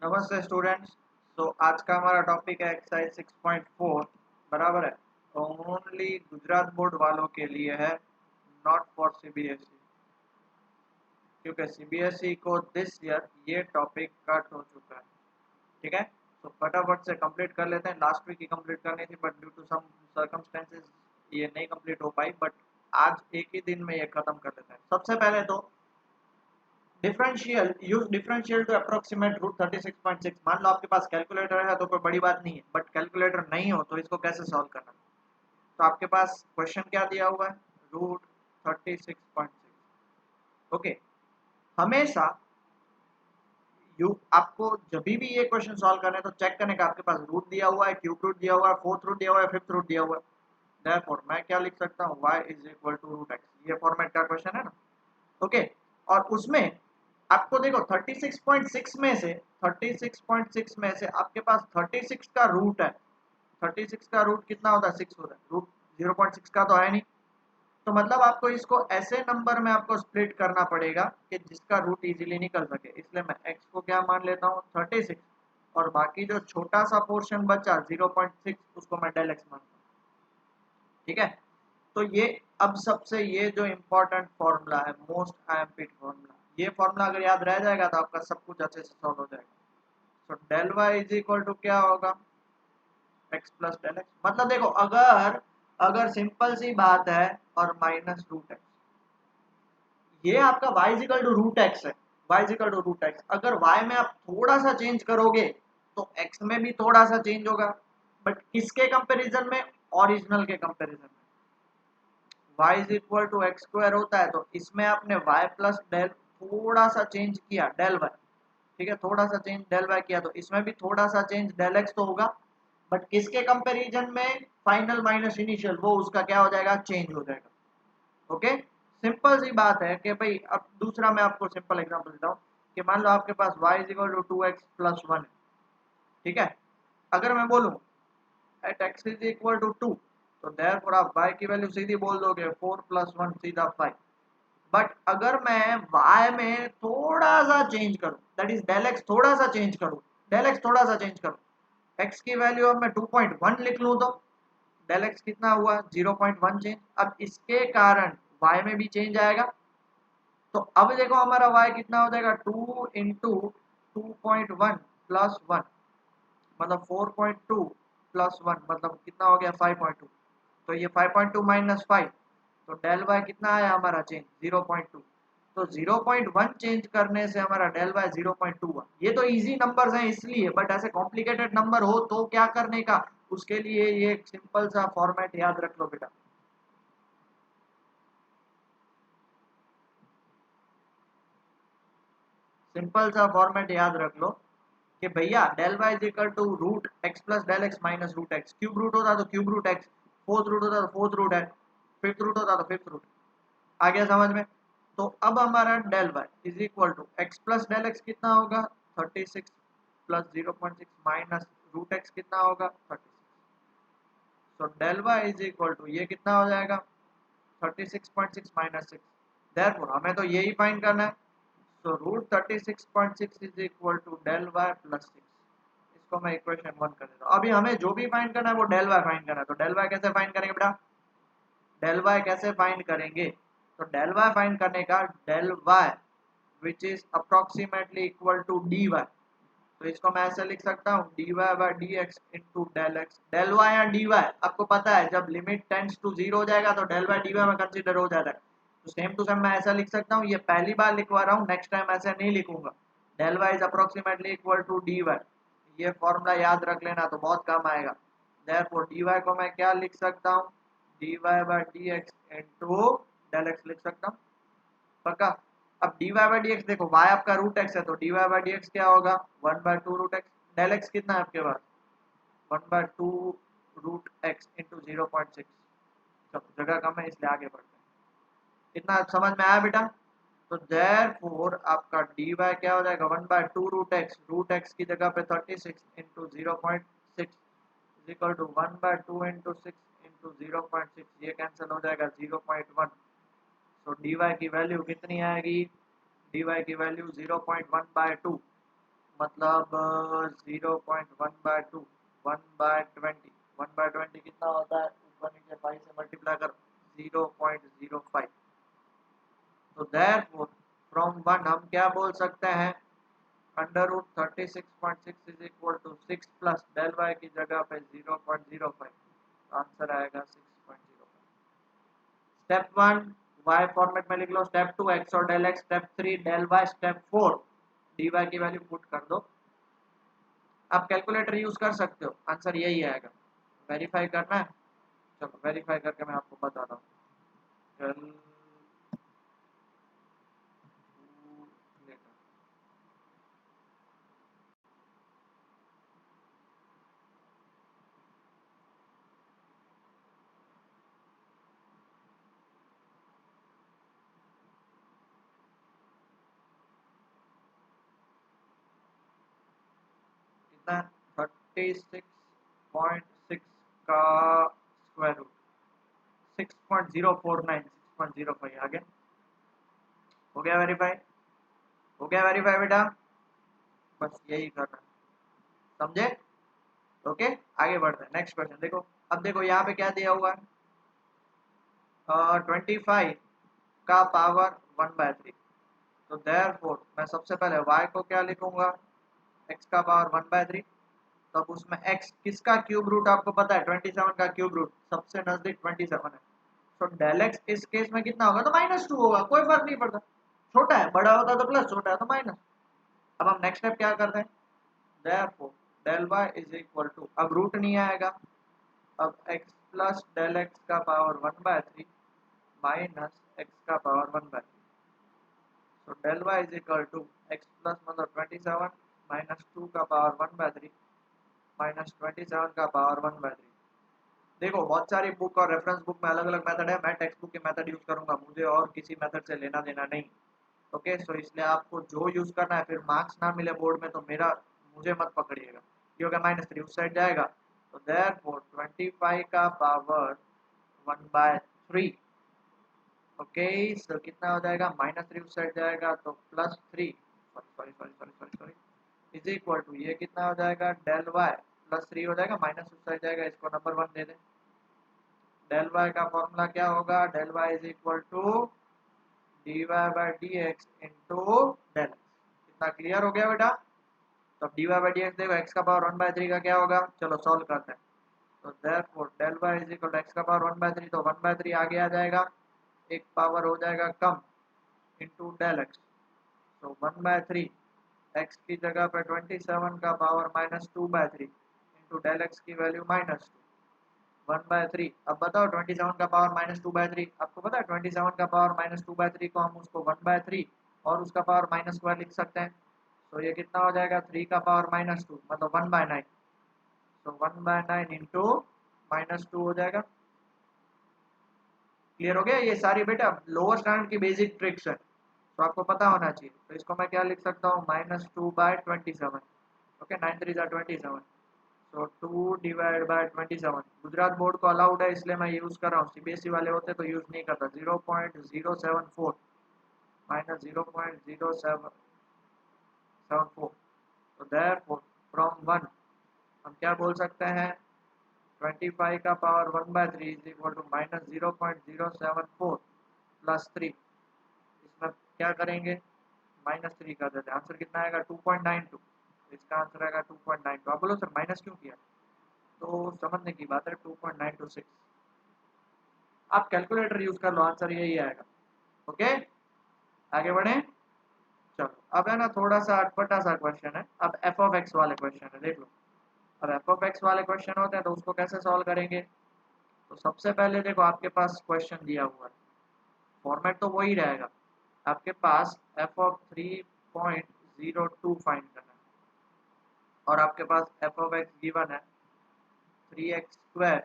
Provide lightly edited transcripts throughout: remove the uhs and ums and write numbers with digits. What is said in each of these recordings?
नमस्ते स्टूडेंट्स। तो आज का हमारा टॉपिक है एक्सरसाइज 6.4। बराबर है। तो ओनली गुजरात बोर्ड वालों के लिए है, नॉट फॉर सीबीएसई, क्योंकि सीबीएसई को दिस ईयर ये टॉपिक कट हो चुका है। ठीक है। तो फटाफट से कंप्लीट कर लेते हैं। लास्ट वीक ही कंप्लीट करनी थी but due to some circumstances ये नहीं कंप्लीट हो पाई, बट आज एक ही दिन में ये खत्म कर लेते हैं। सबसे पहले तो differential, use differential to approximate root 36.6। मान लो आपके पास कैलकुलेटर है तो कोई बड़ी बात नहीं है, बट कैलकुलेटर नहीं हो तो इसको कैसे सॉल्व करना। तो आपके पास क्वेश्चन क्या दिया हुआ है, रूट 36.6। ओके। हमेशा यू आपको जब भी ये क्वेश्चन सॉल्व करना है तो चेक करने का आपके पास रूट दिया हुआ है, क्यूब रूट दिया हुआ है, फोर्थ रूट दिया हुआ है, फिफ्थ रूट दिया हुआ है। देयरफॉर मैं क्या लिख सकता हूँ, y is equal to root x. ये फॉर्मेट का क्वेश्चन है ना। ओके। और उसमें आपको देखो 36.6 में से 36.6 में से आपके पास 36 का रूट है। 36 का रूट कितना होता है, 6 होता है। रूट 0.6 का तो है नहीं, तो मतलब आपको इसको ऐसे नंबर में आपको स्प्लिट करना पड़ेगा कि जिसका रूट इजीली निकल सके। इसलिए मैं x को क्या मान लेता हूँ, 36, और बाकी जो छोटा सा पोर्शन बचा 0.6 उसको मैं डेल x मानता हूँ। ठीक है। तो ये अब सबसे ये जो इम्पोर्टेंट फॉर्मूला है, मोस्ट आईएमपी फॉर्मूला, ये फॉर्मूला अगर याद रह जाएगा तो आपका सब कुछ अच्छे से सॉल्व हो जाएगा। तो del y is equal to क्या होगा, एक्स प्लस डेल एक्स। मतलब देखो, अगर अगर सिंपल सी बात है और माइनस रूट एक्स, ये आपका y is equal to root x है। y is equal to root x, अगर y में आप थोड़ा सा चेंज करोगे तो x में भी थोड़ा सा चेंज होगा, बट किसके कंपैरिजन में, ओरिजिनल के कंपैरिजन में। y is equal to x square होता है तो इसमें आपने y प्लस डेल थोड़ा सा चेंज किया, डेल y। ठीक है, थोड़ा सा चेंज डेल y किया तो इसमें भी थोड़ा सा चेंज डेल x तो होगा, बट किसके कंपैरिजन में, फाइनल माइनस इनिशियल, वो उसका क्या हो जाएगा, चेंज हो जाएगा। ओके। सिंपल सी बात है कि भाई, अब दूसरा मैं आपको सिंपल एग्जांपल देता हूँ कि मान लो आपके पास y is equal to 2x plus 1 है। ठीक है। अगर मैं बोलूँ at x is equal to 2, तो देयरफॉर आप y की वैल्यू सीधी बोल दोगे 4 प्लस 1 सीधा 5। बट अगर मैं y में थोड़ा सा चेंज करूं, दैट इज डेल x थोड़ा सा चेंज करूं, डेल x थोड़ा सा चेंज करूं, x की वैल्यू अब मैं 2.1 लिख लूं तो डेल x कितना हुआ, 0.1 चेंज। अब इसके कारण y में भी चेंज आएगा। तो अब देखो हमारा y कितना हो जाएगा, 2 इंटू 2.1 प्लस 1, मतलब 4.2 प्लस 1 मतलब कितना हो गया, 5.2। तो ये 5.2 माइनस 5, तो डेल वाई कितना आया हमारा चेंज, 0.2। तो 0.1 चेंज करने से हमारा डेल वाई 0.2 हुआ। ये तो इजी नंबर्स हैं इसलिए, बट ऐसे कॉम्प्लिकेटेड नंबर हो तो क्या करने का, उसके लिए ये एक सिंपल सा फॉर्मेट याद रख लो बेटा। सिंपल सा फॉर्मेट याद रख लो कि भैया del y is equal to root x plus del x minus root x. Cube root होता तो cube root x, fourth root होता तो फोर्थ रूट है, फिफ्थ रूट होता तो फिफ्थ रूट। आ गया समझ में। तो अब हमारा del y is equal to x plus del x कितना होगा, 36 प्लस 0.6 माइनस रूट एक्स कितना होगा, 36। तो del y is equal to ये कितना हो जाएगा, 36.6 माइनस 6। देयरफॉर हमें तो यही फाइंड करना है। So root 36.6 is equal to del y plus 6। इसको मैं इक्वेशन 1 कर देता हूँ। अभी हमें जो भी फाइंड करना है वो डेल वाई फाइंड करना है। तो डेल वाई कैसे फाइंड करेंगे बेटा, डेल वाई कैसे फाइंड करेंगे, तो डेल वाई फाइंड करने का, del y which is approximately equal to d y. तो इसको मैं ऐसे लिख सकता हूँ, d y by d x into del x. Del y या डी वाई आपको पता है जब लिमिट टेंड्स टू जीरो हो जाएगा तो डेल वाई डी वाई में कंसिडर हो जाता है। तो सेम टू सेम मैं ऐसा लिख सकता हूँ, ये पहली बार लिखवा रहा हूँ, नेक्स्ट टाइम ऐसे नहीं लिखूंगा। Del y is approximately equal to d y. ये फॉर्मूला याद रख लेना तो बहुत काम आएगा। देयरफॉर डी वाई को मैं क्या लिख सकता हूँ, d y by d x into del x लिख सकता हूँ। पक्का। अब d y by d x देखो, y आपका रूट एक्स है तो d y by d x क्या होगा, 1/2 रूट एक्स। डेल एक्स कितना है आपके पास, 1/2 रूट एक्स इंटू 0.6। जगह कम है इसलिए आगे बढ़ते हैं। इतना समझ में आया बेटा। तो देयरफॉर आपका डी वाई क्या हो जाएगा, 1/2 रूट एक्स की जगह पे 36 into 0.6 is equal to 1/2 into 6 into 0.6। ये कैंसिल हो जाएगा 0.1। तो डी वाई की वैल्यू कितनी आएगी, dy की वैल्यू 0.1/2 मतलब 0.1/2 1/20 1/20 कितना होता है, ऊपर नीचे 5 से मल्टीप्लाई करो 0.05। तो देयरफॉर फ्रॉम 1 हम क्या बोल सकते हैं, under root 36.6 is equal to 6 plus del y की जगह पे 0.05, आंसर आएगा 6.05। स्टेप 1 वाई फॉर्मेट में लिख लो, स्टेप 2 एक्स और del x, step 3 del y, step 4 d y की वैल्यू पुट कर दो। आप कैलकुलेटर यूज कर सकते हो, आंसर यही आएगा। वेरीफाई करना है, चलो वेरीफाई करके मैं आपको बताता हूँ। कितना 36.6 का स्क्वायर रूट 6.049 6.05 आ गया। हो गया वेरीफाई, हो गया वेरीफाई बेटा, बस यही करना, समझे? ओके, आगे बढ़ते हैं नेक्स्ट क्वेश्चन। देखो अब देखो यहाँ पे क्या दिया हुआ है, 25 का पावर 1/3। तो देयरफॉर मैं सबसे पहले y को क्या लिखूंगा, x का पावर 1/3। तब उसमें x किसका क्यूब रूट आपको पता है, 27 का क्यूब रूट, सबसे नजदीक 27 है। तो डेल एक्स इस केस में कितना होगा, तो -2 होगा, कोई फर्क नहीं पड़ता, छोटा है, बड़ा होता तो प्लस, छोटा है तो माइनस। अब हम नेक्स्ट स्टेप क्या करते हैं, therefore del y is equal to, अब रूट नहीं आएगा, अब x प्लस डेल एक्स का पावर 1/3 माइनस एक्स का पावर 1/3। तो del y is equal to x plus मतलब 27 माइनस 2 का पावर 1/3 माइनस 27 का पावर 1/3। देखो बहुत सारी बुक और रेफरेंस बुक में अलग अलग मेथड है, मैं टेक्स्ट बुक के मेथड यूज करूंगा, मुझे और किसी मेथड से लेना देना नहीं। ओके, सो इसलिए आपको जो यूज करना है, फिर मार्क्स ना मिले बोर्ड में तो मेरा मुझे मत पकड़िएगा, क्योंकि -3 उस साइड जाएगा। तो देयरफॉर 25 का पावर 1/3, ओके, सो कितना हो जाएगा, -3 उस साइड जाएगा तो +3, sorry sorry sorry sorry sorry, is equal to ये कितना हो जाएगा, डेल वाई +3 हो जाएगा, माइनस उस साइड जाएगा, इसको नंबर 1 दे दें। डेल वाई का फॉर्मूला क्या होगा, del y is equal to d y by d x into del x. कितना क्लियर हो गया बेटा? तो d y by d x देखो, एक्स का पावर 1/3 का क्या होगा, चलो सॉल्व करते हैं। तो therefore del y is equal to x का पावर 1/3, तो 1/3 आगे आ जाएगा, एक पावर हो जाएगा कम, इंटू डेल एक्स। तो 1/3 एक्स की जगह पे 27 का पावर -2/3 इंटू डेल एक्स की वैल्यू -2 1/3। अब बताओ 27 का पावर -2/3, आपको पता है 27 का पावर -2/3 को हम उसको 1/3 और उसका पावर -2 लिख सकते हैं। तो ये कितना हो जाएगा, 3 का पावर -2 मतलब 1/9, तो 1/9 इंटू -2 हो जाएगा। क्लियर हो गया? ये सारी बेटा लोअर स्टैंडर्ड की बेसिक ट्रिक्स है, तो आपको पता होना चाहिए। तो इसको मैं क्या लिख सकता हूँ, -2/27, ओके, 9 3 27, तो 2 डिवाइड बाय 27। गुजरात बोर्ड को अलाउड है इसलिए मैं यूज कर रहा हूँ, सीबीएसई वाले होते तो यूज नहीं करता। 0.074 माइनस 0.0774, तो देयरफॉर फ्रॉम 1 हम क्या बोल सकते हैं, 25 का पावर 1/3 इज इक्वल टू -0.074 +3। इसमें क्या करेंगे, -3 कर देते हैं, आंसर कितना आएगा 2.92। इसका आंसर आएगा 2.92। आप बोलो सर माइनस क्यों किया, तो समझने की बात है, 2.926। आप कैलकुलेटर यूज कर लो, आंसर यही आएगा। ओके, आगे बढ़े, चलो अब है ना थोड़ा सा अटपटा सा क्वेश्चन है, अब एफ ऑफ एक्स वाले क्वेश्चन है, देख लो। अब एफ ऑफ एक्स वाले क्वेश्चन होते हैं तो उसको कैसे सॉल्व करेंगे, तो सबसे पहले देखो आपके पास क्वेश्चन दिया हुआ है, फॉर्मेट तो वही रहेगा, आपके पास एफ ऑफ 3.02 फाइंड करना है, और आपके पास एफ ऑफ एक्स गिवन है 3x²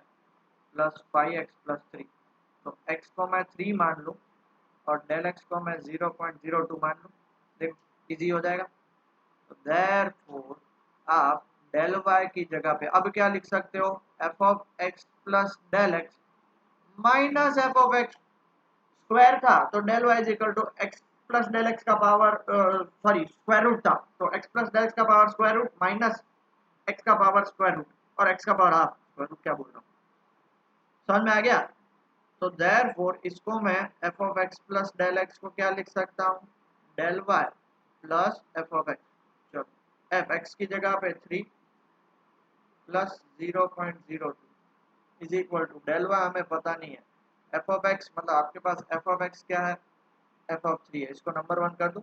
प्लस 5x+3। तो x को मैं 3 मान लूँ और डेल x को मैं 0.02 मान लूँ, देखो इजी हो जाएगा। तो देयरफॉर आप डेल y की जगह पे अब क्या लिख सकते हो, f of x plus del x minus f of x square था, तो del y is equal to x plus del x का पावर सॉरी स्क्वायर रूट था, तो एक्स प्लस डेल एक्स का power square root minus x का power square root और x का power half square root, क्या बोल रहा हूँ, समझ में आ गया। तो देयरफॉर इसको मैं f of x plus del x को क्या लिख सकता हूँ, del y plus f of x, चलो एफ एक्स की जगह पे 3 plus 0.02 is equal to del y हमें पता नहीं है, एफ ऑफ एक्स मतलब आपके पास एफ ऑफ एक्स क्या है, एफ ऑफ 3 है, इसको नंबर 1 कर दूं।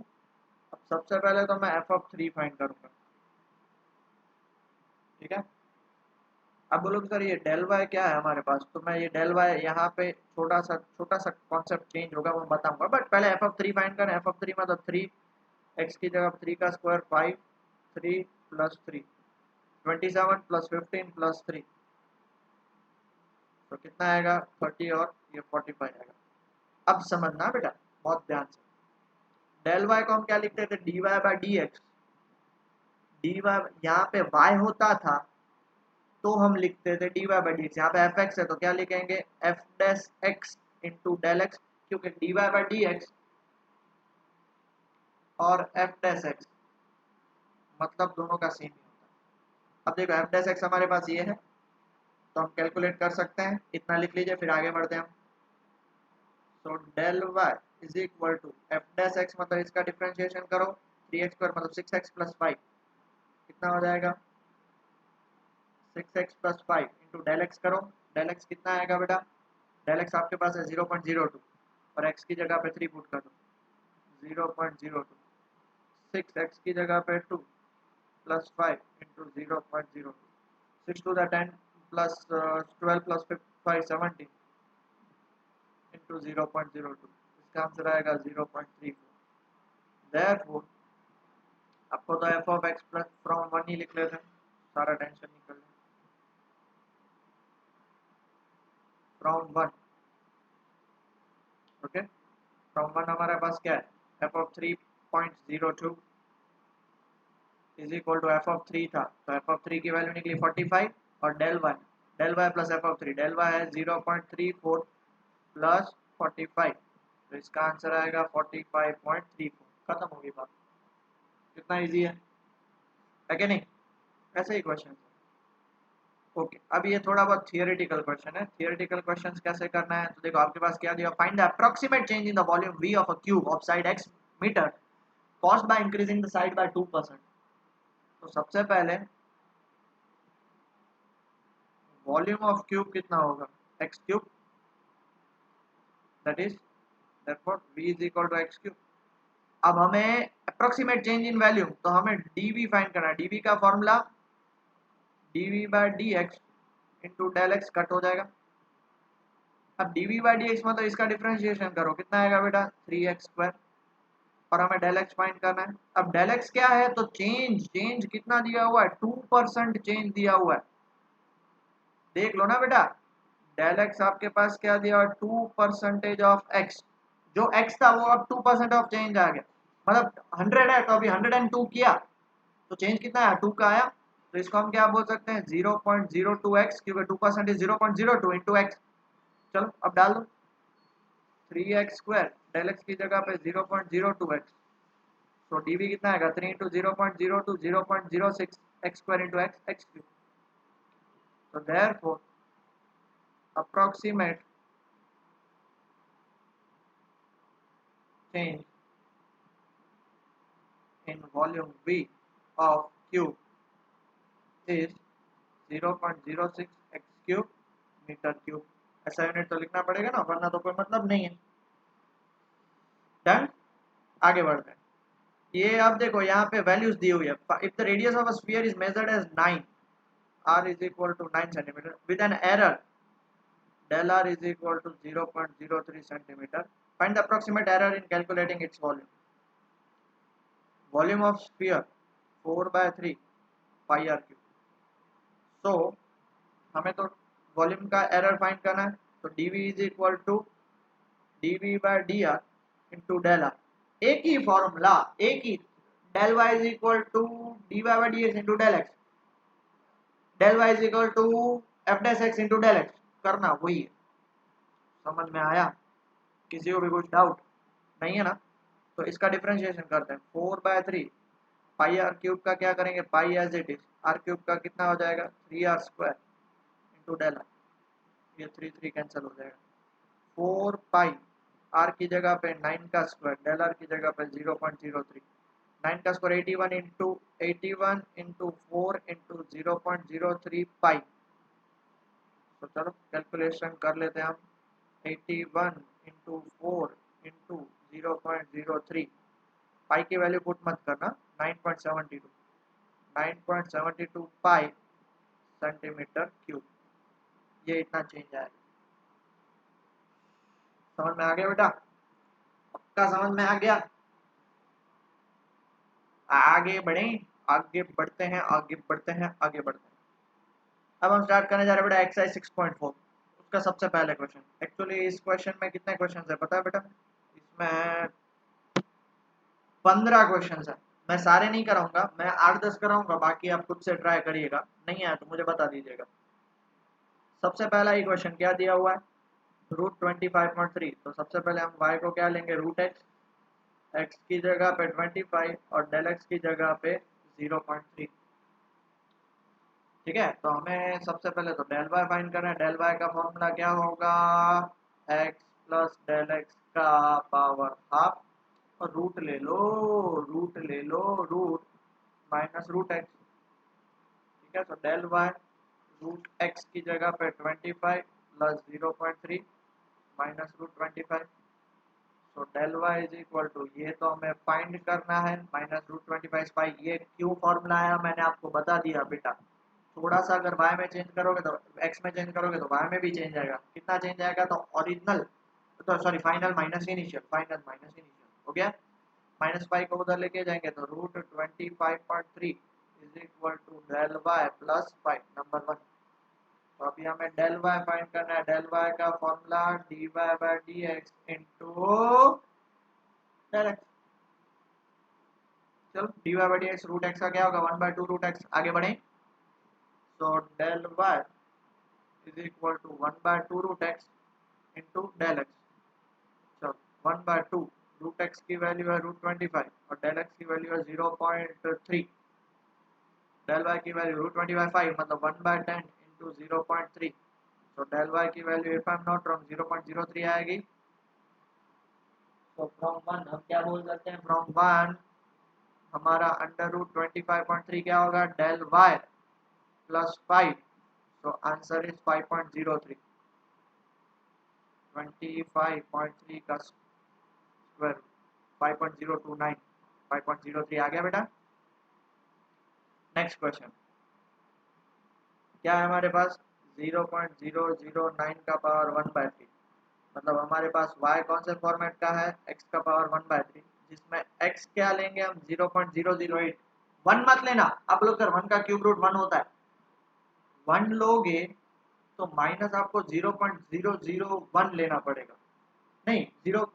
अब सबसे पहले तो मैं एफ ऑफ 3 फाइंड करूंगा, ठीक है। अब बोलो सर ये डेल वाई क्या है हमारे पास, तो मैं ये डेल वाई यहाँ पे छोटा सा कॉन्सेप्ट चेंज होगा वो बताऊंगा, बट पहले एफ ऑफ 3 फाइंड करें। एफ ऑफ 3 मतलब 3 एक्स की जगह 3 का स्क्वायर 5, 3 प्लस 3 27 प्लस 15 प्लस 3, तो कितना आएगा 30 और ये 45 आएगा। अब समझना बेटा बहुत ध्यान से, डेल वाई को हम क्या लिखते थे, d y by d x, d y यहाँ पे वाई होता था तो हम लिखते थे d y by d x, यहाँ पे एफ एक्स है तो क्या लिखेंगे f dash x into del x, क्योंकि d y by d x और एफ डैश एक्स मतलब दोनों का सेम ही होता है। अब देखो एफ डैश एक्स हमारे पास ये है तो हम कैलकुलेट कर सकते हैं, इतना लिख लीजिए फिर आगे बढ़ते हैं हम। So del y is equal to f dash x मतलब इसका डिफरेंशिएशन करो, 3x स्क्वायर मतलब 6x प्लस 5, कितना हो जाएगा 6x plus 5 into del x करो, डेल एक्स कितना आएगा बेटा, डेल एक्स आपके पास है 0.02 और x की जगह पे 3 पुट कर दो 0.02, 6x की जगह पे 2 plus 5 into 0.02, 6 to the 10 plus 12 plus 5 17 into 0.02, इसका आंसर आएगा 0.34। देयरफॉर आपको तो f of x plus from 1 ही लिख लेते हैं, सारा टेंशन निकल जाए, फ्रॉम 1, ओके फ्रॉम 1 हमारे पास क्या है, f of 3.02 is equal to f of 3 था तो एफ ऑफ 3 की वैल्यू निकली 45 और del y plus f of 3, del y है 0.34 प्लस 45, तो इसका आंसर आएगा 45.34, खत्म होगी बात, कितना इजी है कि नहीं, ऐसे ही क्वेश्चन। ओके अब ये थोड़ा बहुत थियोरेटिकल क्वेश्चन है, थियोरेटिकल क्वेश्चंस कैसे करना है, तो देखो आपके पास क्या दिया, find the approximate change in the volume v of a cube of side x metre caused by increasing the side by 2%। तो सबसे पहले वॉल्यूम ऑफ क्यूब कितना होगा x cube, that is therefore v is equal to x cube. अब हमें approximate change इन volume तो हमें dv find करना है, dv का formula dv by dx into del x cut हो जाएगा। अब dv बाई डी एक्स मतलब इसका डिफरेंशिएशन करो, कितना आएगा बेटा 3x स्क्वायर, और हमें डेल एक्स फाइंड करना है। अब डेल एक्स क्या है, तो चेंज कितना दिया हुआ है 2% चेंज दिया हुआ है, देख लो ना बेटा, डेल एक्स आपके पास क्या दिया हुआ है 2% ऑफ एक्स, जो एक्स था वो अब 2% ऑफ चेंज आ गया, मतलब 100 है तो अभी 102 किया तो चेंज कितना आया 2 का आया, तो इसको हम क्या बोल सकते हैं 0.02x, क्योंकि 2% इज 0.02 इंटू एक्स। चलो अब डाल दो 3x स्क्वायर डेल एक्स की जगह पे 0.02x, तो dv कितना आएगा 3 into 0.02 0.06 x square into x x cube. तो therefore approximate change in volume v of cube is 0.06 x cube metre cube, ऐसा यूनिट तो लिखना पड़ेगा ना, वरना तो कोई मतलब नहीं है। डन, आगे बढ़ते हैं। ये आप देखो यहाँ पे वैल्यूज दी हुई है, if the radius of a sphere is measured as 9 r is equal to 9 centimeter with an error del r is equal to 0.03 centimeter, find the approximate error in calculating its volume, volume of sphere 4 by 3 pi r cube। so हमें तो volume का error find करना है, तो dv is equal to dv by dr into del r, एक ही formula, एक ही, del y is equal to dy by dx into del x, del y is equal to f dash x into del x, करना वही है। समझ में आया, किसी को भी कुछ डाउट नहीं है ना, तो इसका डिफरेंशिएशन करते हैं 4/3 पाई आर क्यूब का क्या करेंगे pi as it is r cube का कितना हो जाएगा 3r² इंटू डेल आर ये 3 कैंसिल हो जाएगा 4 पाई आर की जगह पे 9 का स्क्वायर डेल आर की जगह पे 0.03 9 का स्क्वायर 81 इंटू 4 इंटू 0.03 पाई तो चलो कैलकुलेशन कर लेते हैं हम 81 इंटू 4 इंटू 0.03 पाई की वैल्यू पुट मत करना 9.72 9.72 पाई सेंटीमीटर क्यूब ये इतना चेंज आएगा समझ में आ गया बेटा पक्का समझ में आ गया आगे बढ़े आगे बढ़ते हैं आगे बढ़ते हैं आगे बढ़ते हैं अब हम स्टार्ट करने जा रहे हैं बेटा एक्सरसाइज 6.4 उसका सबसे पहले क्वेश्चन एक्चुअली इस क्वेश्चन में कितने क्वेश्चन है पता है बेटा इसमें 15 क्वेश्चन है मैं सारे नहीं कराऊंगा मैं 8-10 कराऊंगा बाकी आप खुद से ट्राई करिएगा नहीं आया तो मुझे बता दीजिएगा सबसे पहला ही क्वेश्चन क्या दिया हुआ है √25.3 तो सबसे पहले हम y को क्या लेंगे √x की जगह पे 25 और डेल x की जगह पे 0.3 ठीक है तो हमें सबसे पहले तो डेल y फाइंड करना है डेल y का फॉर्मूला क्या होगा x प्लस डेल x का पावर हाफ और रूट ले लो रूट माइनस √x ठीक है तो डेल y √x की जगह पे 25 प्लस 0.3 माइनस √25 तो del y is equal to ये तो हमें फाइंड करना है माइनस √25 पाई ये क्यों फॉर्मूला आया मैंने आपको बता दिया बेटा थोड़ा सा अगर y में चेंज करोगे तो x में चेंज करोगे तो y में भी चेंज आएगा कितना चेंज आएगा तो ओरिजिनल तो सॉरी फाइनल माइनस इनिशियल हो गया माइनस पाई को उधर लेके जाएंगे तो √25.3 is equal to del y plus pi number 1 तो अभी हमें डेल y फाइंड करना है डेल y का formula dy/dx into del x चलो dy/dx √x का क्या होगा 1/2 √x आगे बढ़े तो del y is equal to 1/2 √x into del x चलो 1/2 √x की वैल्यू है √25 और डेल x की वैल्यू है 0.3 डेल y की वैल्यू √25 मतलब 1/10 इंटू 0.3 तो डेल y की value if I am not wrong 0.03 आएगी तो फ्रॉम 1 हम क्या बोल सकते हैं फ्रॉम 1 हमारा √25.3 क्या होगा डेल y प्लस 5 तो आंसर इज 5.03 25.3 का स्क्वायर 5.029 5.03 आ गया बेटा नेक्स्ट क्वेश्चन क्या है हमारे पास 0.009 का पावर 1/3 मतलब हमारे पास y कौन से फॉर्मेट का है x का पावर 1/3 जिसमें x क्या लेंगे हम 0.008 1 मत लेना आप लोग सर 1 का क्यूब रूट 1 होता है 1 लोगे तो माइनस आपको 0.001 लेना पड़ेगा नहीं 0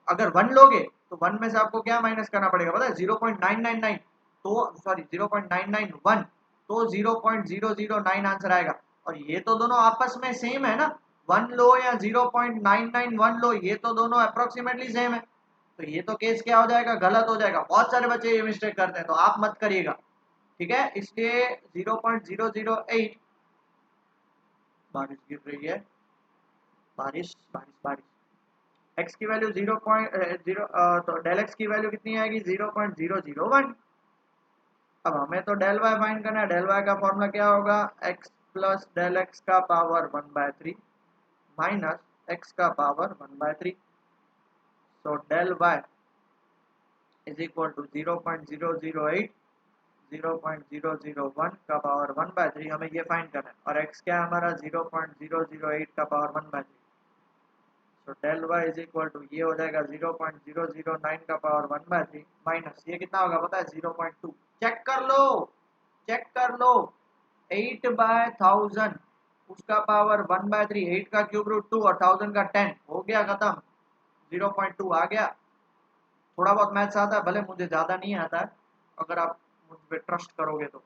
अगर 1 लोगे तो 1 में से आपको क्या माइनस करना पड़ेगा पता है 0.999 तो सॉरी 0.991 तो 0.009 आंसर आएगा और ये तो दोनों आपस में सेम है ना 1 लो या 0.991 लो ये तो दोनों अप्रोक्सीमेटली सेम है तो ये तो केस क्या हो जाएगा गलत हो जाएगा बहुत सारे बच्चे ये मिस्टेक करते हैं तो आप मत करिएगा ठीक है इसलिए 0.008 बारिश गिर रही है बारिश बारिश बारिश x की वैल्यू 0.0 तो डेल x की वैल्यू कितनी आएगी 0.001 अब हमें तो डेल y फाइंड करना है डेल y का फॉर्मूला क्या होगा x प्लस डेल x का पावर 1/3 माइनस x का power 1/3 so del y is equal to 0.008 0.001 का पावर 1/3 हमें ये फाइंड करना है और x क्या है हमारा 0.008 का पावर 1/3 तो del y is equal to ये हो जाएगा 0.009 का पावर 1/3 माइनस ये कितना होगा पता है 0.2 चेक कर लो 8/1000 उसका पावर 1/3 8 का क्यूब रूट 2 और 1000 का 10 हो गया खत्म 0.2 आ गया थोड़ा बहुत मैथ्स आता है भले मुझे ज़्यादा नहीं आता है अगर आप मुझ पे ट्रस्ट करोगे तो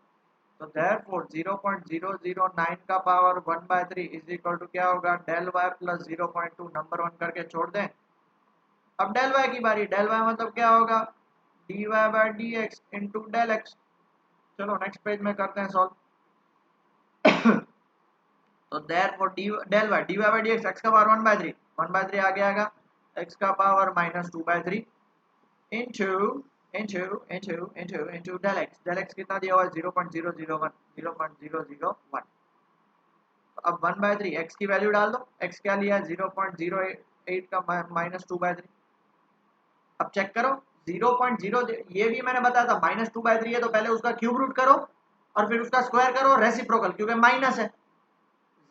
therefore 0.009 का पावर 1/3 इज इक्वल टू क्या होगा डेल y प्लस 0.2 नंबर 1 करके छोड़ दें अब डेल वाई की बारी, डेल वाई मतलब क्या होगा, d y by d x into del x. चलो नेक्स्ट पेज में करते हैं सॉल्व। तो therefore del y d y by d x, x का पावर 1/3, 1/3 आ गया आएगा एक्स का power minus 2/3 into into del x. Del x कितना दिया हुआ है 0.001, 0.001। अब 1/3 एक्स की वैल्यू डाल दो, एक्स क्या लिया है 0.08 का माइनस 2/3। अब चेक करो 0.0, ये भी मैंने बताया था माइनस 2/3 है तो पहले उसका क्यूब रूट करो और फिर उसका स्क्वायर करो रेसिप्रोकल, क्योंकि माइनस है।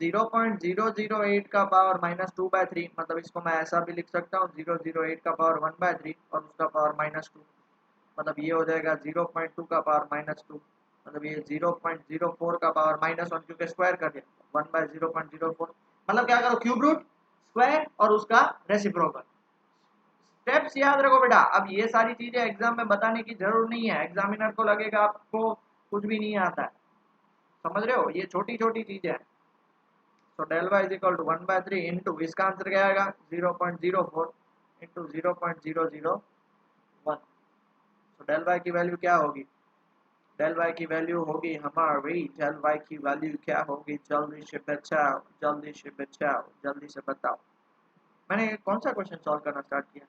0.008 का पावर माइनस 2/3, मतलब इसको मैं ऐसा भी लिख सकता हूँ 008 का पावर 1/3 और उसका पावर माइनस 2, मतलब ये हो जाएगा 0.2 का पावर माइनस 2, मतलब ये 0.04 का पावर माइनस 1, क्योंकि स्क्वायर कर दिया 1/0.04। मतलब क्या करो क्यूब रूट, स्क्वायर और उसका रेसिप्रोकल। स्टेप्स याद रखो बेटा। अब ये सारी चीजें एग्जाम में बताने की जरूरत नहीं है, एग्जामिनर को लगेगा आपको कुछ भी नहीं आता है, समझ रहे हो, ये छोटी छोटी चीजें हैं। तो del y is equal to 1/3 into, इसका आंसर क्या आएगा 0.04 इंटू 0.001। तो डेल वाई की वैल्यू क्या होगी, डेल वाई की वैल्यू होगी हमारी, डेल वाई की वैल्यू क्या होगी, जल्दी से बचाओ, जल्दी से बचाओ, जल्दी से बताओ। मैंने कौन सा क्वेश्चन सॉल्व करना स्टार्ट किया,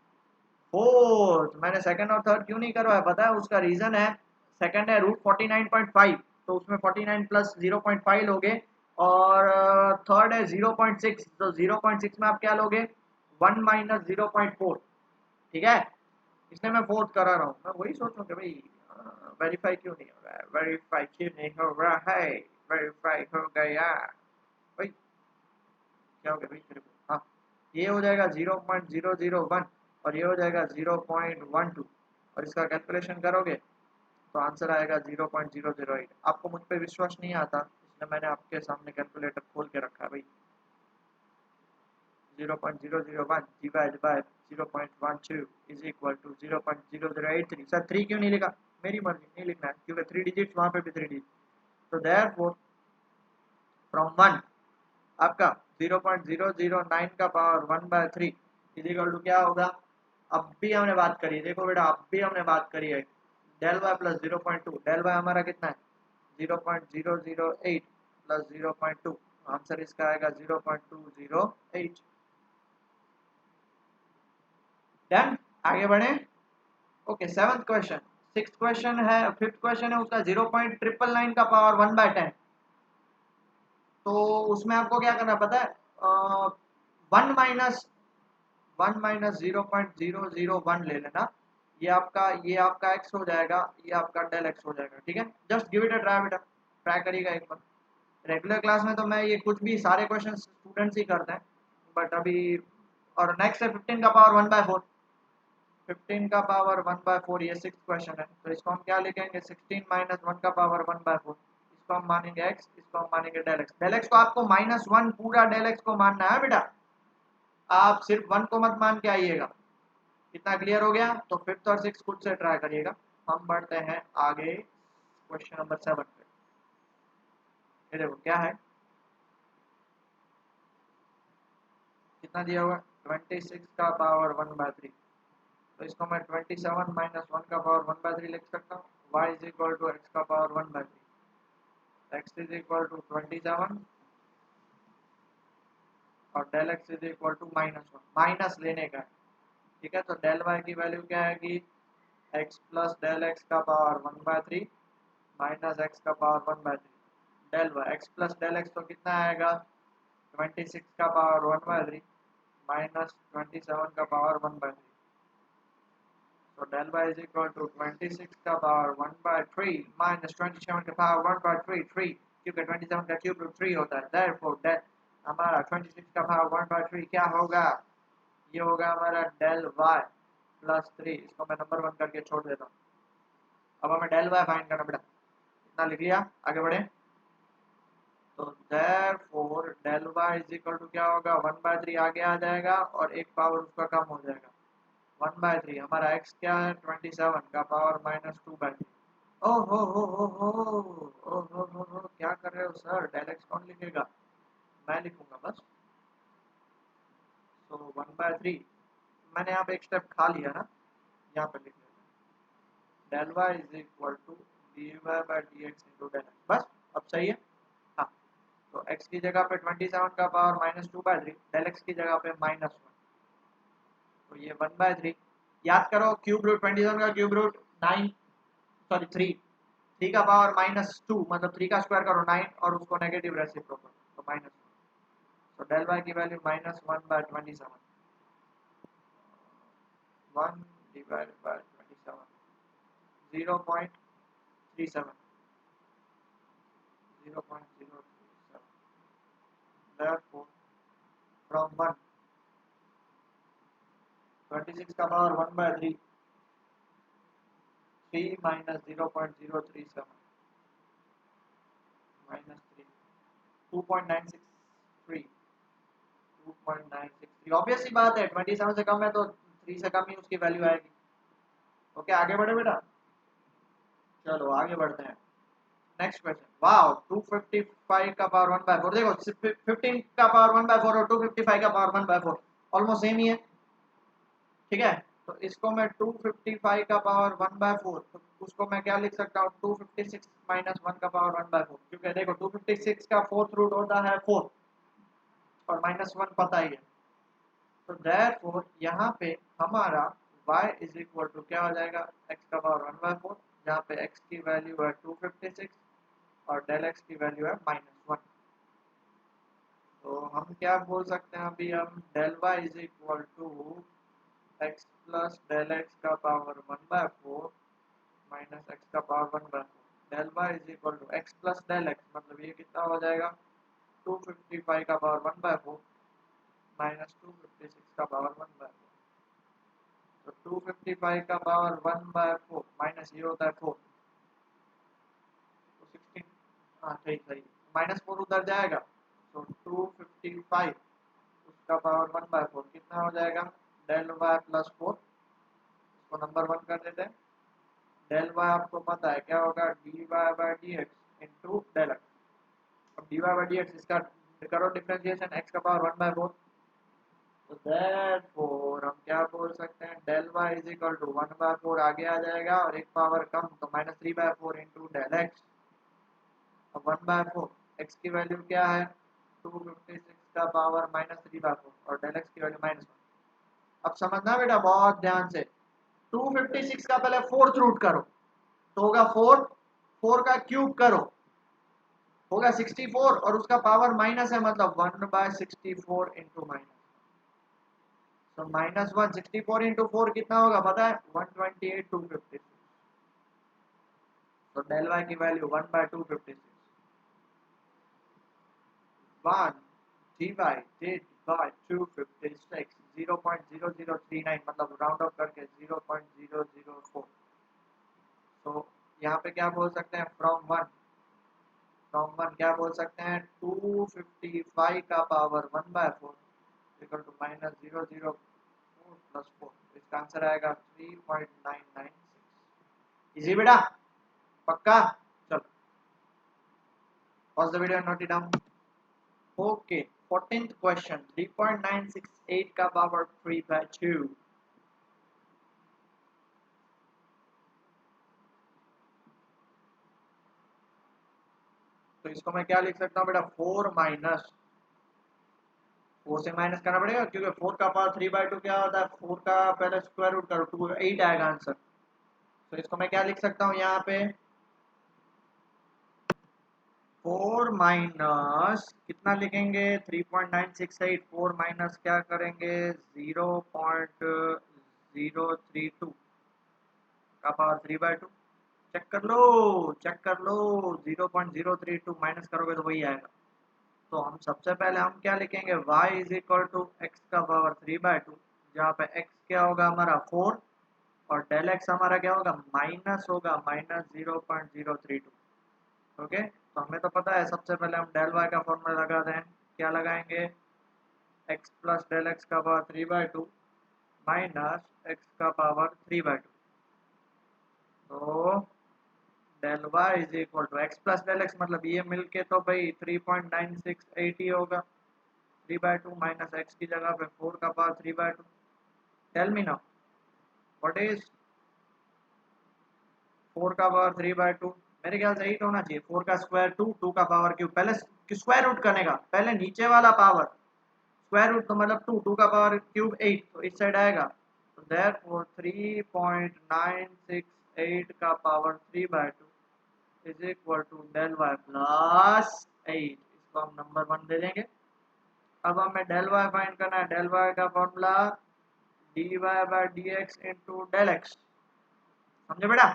फोर्थ। मैंने सेकंड और थर्ड क्यों नहीं करवाया पता है, उसका रीजन है, सेकंड है रूट 49.5, तो उसमें 49 प्लस 0.5 लोगे, और थर्ड है 0.6, तो 0.6 में आप क्या लोगे 1 माइनस 0.4, ठीक है, इसलिए मैं फोर्थ करा रहा हूँ। मैं वही सोच रहा हूँ कि भाई वेरीफाई क्यों नहीं हो रहा है, वेरीफाई क्यों नहीं हो रहा है, वेरीफाई हो गया भाई, क्या हो गया भाई तेरे को, हाँ ये हो जाएगा 0.001 और ये हो जाएगा 0.12, और इसका कैलकुलेशन करोगे तो आंसर आएगा 0.008। आपको मुझ पे विश्वास नहीं आता इसलिए मैंने आपके सामने कैलकुलेटर खोल के रखा है भाई। 0.001 divided by 0.12 is equal to 0.0083। Sir 3 क्यों नहीं लिखा, मेरी मर्जी नहीं लिखना है क्योंकि 3 डिजिट्स वहां पे भी 3 डिजिट। तो देयरफॉर फ्रॉम 1 आपका 0.009 का पावर 1/3 इज इक्वल टू क्या होगा, अब भी हमने बात करी, देखो बेटा अब भी हमने बात करी है, del y plus 0.2, del y हमारा कितना है 0.008 प्लस 0.2, आंसर इसका आएगा 0.208। डन, आगे बढ़े। Okay seventh question, six question है, फिफ्थ क्वेश्चन है उसका 0.999 का पावर 1/10। तो उसमें आपको क्या करना पता है, 1 माइनस 0.001 ले लेना, ये आपका एक्स हो जाएगा, ये आपका डेल एक्स हो जाएगा, ठीक है। Just give it a try बेटा, ट्राई करिएगा एक बार। रेगुलर क्लास में तो मैं ये कुछ भी सारे क्वेश्चन स्टूडेंट्स ही करते हैं, बट अभी, और नेक्स्ट है 15 का पावर 1/4, 15 का पावर 1/4, ये सिक्स क्वेश्चन है, तो इसको हम क्या लिखेंगे 16 माइनस 1 का पावर 1/4, इसको हम मानेंगे एक्स, इसको हम मानेंगे डेल एक्स। डेल एक्स को आपको -1 पूरा डेल एक्स को मानना है बेटा, आप सिर्फ 1 को मत मान के आइएगा। कितना क्लियर हो गया, तो फिफ्थ और सिक्स खुद से ट्राई करिएगा। हम बढ़ते हैं आगे क्वेश्चन नंबर 7 पे। ये देखो क्या है, कितना दिया हुआ 26 का पावर 1/3, तो इसको मैं 27 माइनस 1 का पावर 1/3 लिख सकता हूँ। y is equal to x का power 1/3, x is equal to 27 और del x is equal to -1, minus लेने का है, ठीक है। तो डेल y की वैल्यू क्या आएगी, x प्लस डेल x का पावर 1/3 माइनस x का power 1/3, del y x plus del x तो कितना आएगा 26 का पावर 1/3 माइनस 27 का पावर 1/3, तो del y is equal to 26 का पावर 1/3 माइनस 27 का पावर 1/3, क्योंकि 27 का क्यूब रूट 3 होता है, therefore del हमारा 26 का पावर 1/3 क्या होगा, ये होगा हमारा del y प्लस 3, इसको मैं नंबर 1 करके छोड़ देता हूँ। अब हमें del y फाइंड करना बेटा, इतना लिख लिया, आगे बढ़े। तो therefore del y is equal to क्या होगा 1/3 आगे आ जाएगा और एक पावर उसका कम हो जाएगा, 1/3 हमारा x क्या है 27 का पावर -2/3। ओ हो क्या कर रहे हो सर, डेल एक्स कौन लिखेगा, मैं लिखूंगा बस। तो 1/3 मैंने यहाँ पे एक स्टेप खा लिया ना, यहाँ पे लिख लेते हैं del y is equal to d y by d x into del x. बस अब सही है। हाँ, तो x की जगह पे 27 का पावर -2/3, डेल x की जगह पे -1, तो ये 1/3। याद करो क्यूब रूट 27 का क्यूब रूट 9, सॉरी 3 का पावर -2 मतलब 3 का स्क्वायर करो 9 और उसको नेगेटिव रेसिप्रोकल तो -1। तो डेल y की value -1/27, 1 divided by 27, 0.37, 0.037। therefore from 1 26 का पावर 1/3, 3 minus 0.037 minus 3, 2.963, 2.963। ऑब्वियस सी बात है 27 से कम है तो 3 से कम ही उसकी वैल्यू आएगी। ओके, आगे बढ़े बेटा, चलो आगे बढ़ते हैं। नेक्स्ट क्वेश्चन, वाओ 255 का पावर 1/4, देखो 15 का पावर 1/4 और 255 का पावर 1/4 ऑलमोस्ट सेम ही है, ठीक है। तो इसको मैं 255 का पावर 1/4, तो उसको मैं क्या लिख सकता हूँ 256 माइनस 1 का पावर 1/4, क्योंकि देखो 256 का फोर्थ रूट होता है 4 और -1 पता ही है। तो देयरफॉर यहाँ पे हमारा y इज इक्वल टू क्या हो जाएगा, x का पावर 1/4, जहाँ पे x की वैल्यू है 256 और डेल x की वैल्यू है -1। तो हम क्या बोल सकते हैं अभी, हम del y is equal to x plus del x का पावर 1/4 माइनस एक्स का power 1/4, del y is equal to x plus del x, मतलब ये कितना हो जाएगा 255 का पावर 1/4 माइनस 256 का पावर 1/4। तो 255 का पावर 1/4 माइनस ये होता है 4, तो 16, हाँ सही सही, -4 उधर जाएगा तो 255 उसका पावर 1/4 कितना हो जाएगा, डेल वाई प्लस 4, इसको नंबर 1 कर देते हैं। डेल वाई आपको पता है क्या होगा, d y by d x into del x. अब d y by d x इसका करो डिफ्रेंशिएशन, एक्स का पावर 1/4, तो देयरफॉर हम क्या बोल सकते हैं, del y is equal to 1/4 आगे आ जाएगा और एक पावर कम तो -3/4 इंटू डेल एक्स। अब 1/4 एक्स की वैल्यू क्या है 256 का पावर -3/4 और डेल एक्स की वैल्यू -1। अब समझना बेटा बहुत ध्यान से, 256 का पहले फोर्थ रूट करो तो होगा 4, 4 का क्यूब करो होगा 64 और उसका पावर माइनस है मतलब 1/64 इंटू माइनस, तो -1 64 इंटू 4 कितना होगा पता है 128 256। तो डेल वाई की वैल्यू 1/256, 1 divided by 256, 0.0039 मतलब राउंड ऑफ करके 0.004। तो यहाँ पे क्या बोल सकते हैं, फ्रॉम वन क्या बोल सकते हैं 255 का पावर 1/4 इक्वल टू -004 प्लस 4, इसका आंसर आएगा 3.996। इजी बेटा, पक्का। चलो pause the video, note it down. Okay, 14th question, 3.968 का पावर 3/2। तो इसको मैं क्या लिख सकता हूँ बेटा, 4 से माइनस करना पड़ेगा क्योंकि 4 का पावर 3/2 क्या होता है, 4 का पहले स्क्वायर रूट करो 2 8 आएगा आंसर। तो इसको मैं क्या लिख सकता हूँ यहाँ पे 4 माइनस कितना लिखेंगे 3.968, 4 माइनस क्या करेंगे 0.032 का पावर 3/2। चेक कर लो 0.032 माइनस करोगे तो वही आएगा। तो हम सबसे पहले हम क्या लिखेंगे y is equal to x का पावर 3/2, जहाँ पे x क्या होगा हमारा 4 और डेल x हमारा क्या होगा माइनस होगा -0.032। ओके, तो हमें तो पता है सबसे पहले हम डेल y का फॉर्मूला लगा दें, क्या लगाएंगे x प्लस डेल एक्स का पावर 3/2 माइनस एक्स का पावर 3/2। तो del y is equal to x plus del x, मतलब ये मिलके तो भाई 3.968 ही होगा 3/2 माइनस एक्स की जगह पे 4 का power 3/2 tell me now what is 4 का पावर 3/2। मेरे ख्याल से 8 होना चाहिए। 4 का स्क्वायर 2, 2 का पावर क्यूब। पहले स्क्वायर रूट करने का, पहले नीचे वाला पावर स्क्वायर रूट तो मतलब 2, 2 का पावर क्यूब 8, तो इस साइड आएगा। तो देयरफॉर 3.968 का power 3/2 is equal to del y plus 8। इसको हम नंबर 1 दे देंगे। अब हमें डेल वाई फाइंड करना है। डेल वाई का formula d y by d x into del x. समझे बेटा?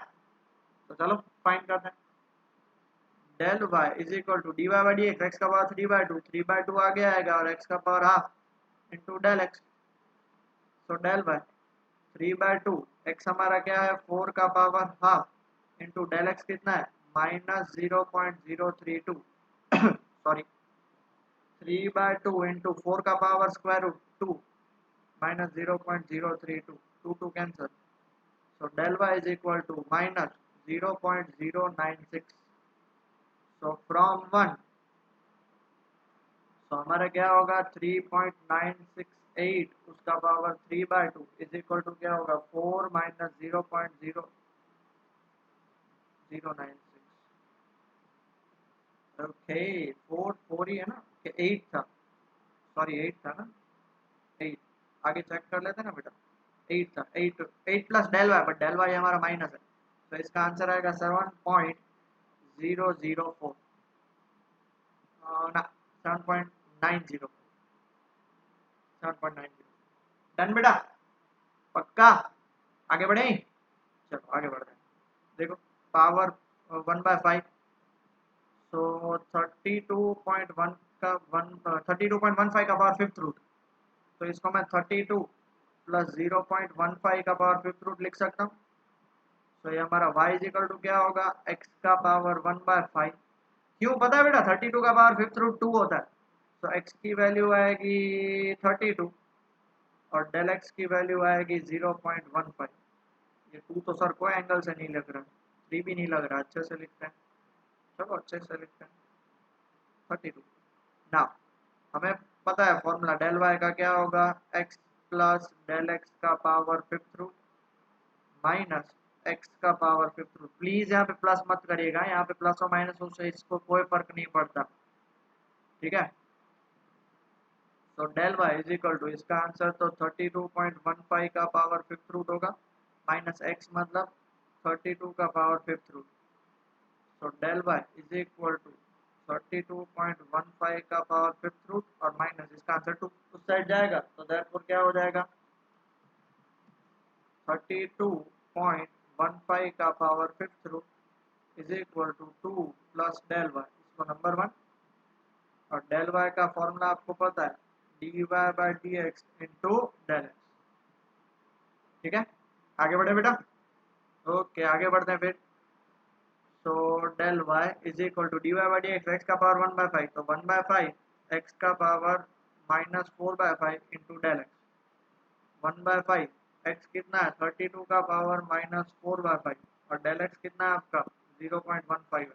तो चलो फाइंड करते हैं। Del y is equal to d y by d x, x का पावर 3/2, 3/2 आगे आएगा और एक्स का power half into del x. तो डेल वाई 3/2, एक्स हमारा क्या है 4 का power half into del x कितना है -0.032 सॉरी 3/2 इंटू 4 का power square root 2 -0.032, 2 2 cancel. so del y is equal to minus 0.096। so from 1, so हमारा क्या होगा 3.968 उसका पावर 3/2 इज इक्वल टू क्या होगा 4 माइनस 0.0096। ओके 4 4 ही है ना कि 8 था, सॉरी 8 था ना, 8 आगे चेक कर लेते हैं ना बेटा। 8 था, 8 8 plus del y, but del y हमारा माइनस है, तो इसका आंसर आएगा 7.004 ना 7.90 7.90। डन बेटा? पक्का? आगे बढ़े? चलो आगे बढ़ते हैं। देखो पावर 1/5, सो 32.1 का 32.15 का पावर फिफ्थ रूट, तो इसको मैं 32 प्लस 0.15 का पावर फिफ्थ रूट लिख सकता हूँ। तो ये हमारा y इज इक्वल टू क्या होगा x का पावर 1/5। क्यों पता है बेटा? 32 का पावर फिफ्थ रूट 2 होता है, तो x की वैल्यू आएगी 32 और डेल x की वैल्यू आएगी 0.15। ये 2 तो सर कोई एंगल से नहीं लग रहा, 3 भी नहीं लग रहा, अच्छे से लिखते हैं। चलो अच्छे से लिखते हैं 32। ना हमें पता है फॉर्मूला डेल वाई का क्या होगा x प्लस डेल एक्स का power fifth root minus x का पावर फिफ्थ रूट। प्लीज यहाँ पे प्लस मत करिएगा, यहाँ पे प्लस और माइनस हो से इसको कोई फर्क नहीं पड़ता, ठीक है। तो del y is equal to इसका आंसर तो 32.15 का पावर फिफ्थ रूट होगा माइनस एक्स मतलब 32 का पावर फिफ्थ रूट। तो del y is equal to 32.15 का पावर फिफ्थ रूट और माइनस इसका आंसर 2 उस साइड जाएगा, तो देयरफॉर क्या हो जाएगा 32.15 का power fifth root is equal to 2 plus del y, इसको नंबर 1। और डेल वाई का फॉर्मूला आपको पता है d y by d x into del x, ठीक है। आगे बढ़े बेटा? ओके आगे बढ़ते हैं फिर। So del y is equal to d y by d x, x का पावर 1/5, तो 1/5 एक्स का power -4/5 into del x 1/5। X कितना है 32 का पावर -4/5 और डेल एक्स कितना है आपका 0.15 है।